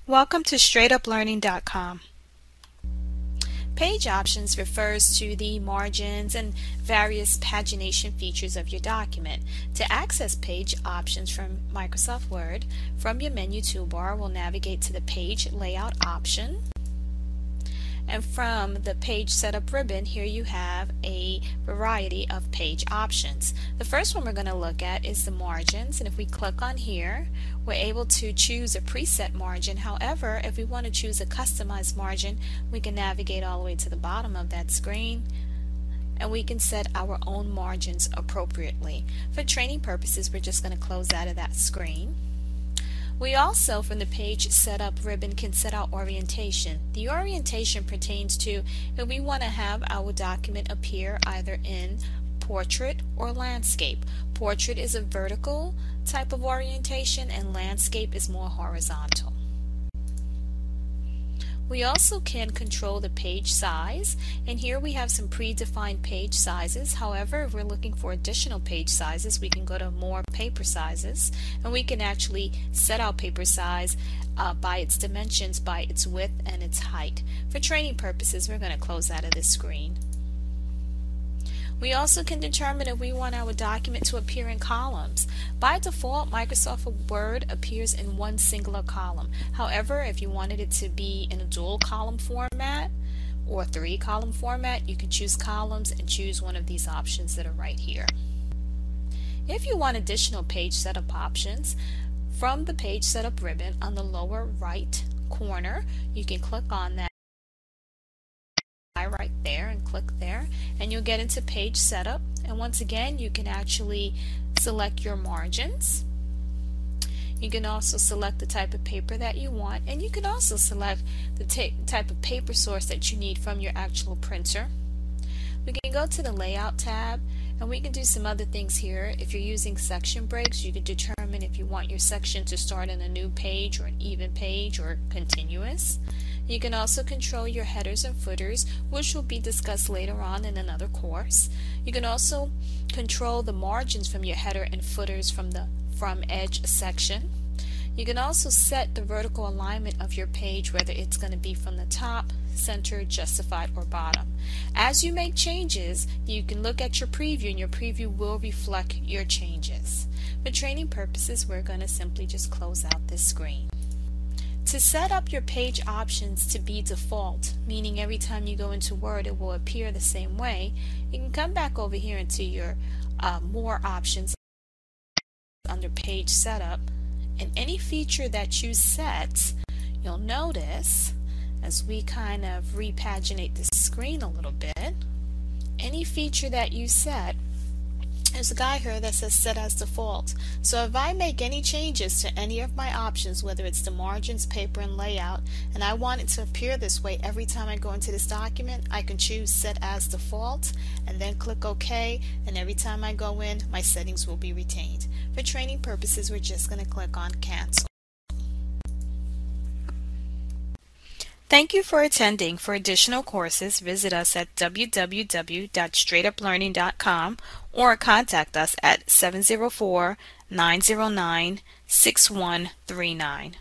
Welcome to StraightUpLearning.com. Page options refers to the margins and various pagination features of your document. To access page options from Microsoft Word, from your menu toolbar, we'll navigate to the Page Layout option. And from the Page Setup ribbon, here you have a variety of page options. The first one we're going to look at is the margins, and if we click on here, we're able to choose a preset margin. However, if we want to choose a customized margin, we can navigate all the way to the bottom of that screen, and we can set our own margins appropriately. For training purposes, we're just going to close out of that screen. We also, from the Page Setup ribbon, can set our orientation. The orientation pertains to if we want to have our document appear either in portrait or landscape. Portrait is a vertical type of orientation and landscape is more horizontal. We also can control the page size, and here we have some predefined page sizes. However, if we're looking for additional page sizes, we can go to more paper sizes, and we can actually set our paper size by its dimensions, by its width and its height. For training purposes, we're going to close out of this screen. We also can determine if we want our document to appear in columns. By default, Microsoft Word appears in one singular column. However, if you wanted it to be in a dual column format or 3-column format, you can choose columns and choose one of these options that are right here. If you want additional page setup options, from the Page Setup ribbon on the lower right corner, you can click on that right there and click there, and you'll get into Page Setup, and once again you can actually select your margins. You can also select the type of paper that you want, and you can also select the type of paper source that you need from your actual printer. We can go to the Layout tab, and we can do some other things here. If you're using section breaks, you can determine if you want your section to start in a new page or an even page or continuous. You can also control your headers and footers, which will be discussed later on in another course. You can also control the margins from your header and footers from the From Edge section. You can also set the vertical alignment of your page, whether it's going to be from the top, center, justified, or bottom. As you make changes, you can look at your preview, and your preview will reflect your changes. For training purposes, we're going to simply just close out this screen. To set up your page options to be default, meaning every time you go into Word it will appear the same way, you can come back over here into your More Options under Page Setup, and any feature that you set, you'll notice as we kind of repaginate the screen a little bit, any feature that you set, there's a guy here that says set as default. So if I make any changes to any of my options, whether it's the margins, paper, and layout, and I want it to appear this way every time I go into this document, I can choose set as default and then click OK, and every time I go in, my settings will be retained. For training purposes, we're just going to click on cancel. Thank you for attending. For additional courses, visit us at www.straightuplearning.com or contact us at 704-909-6139.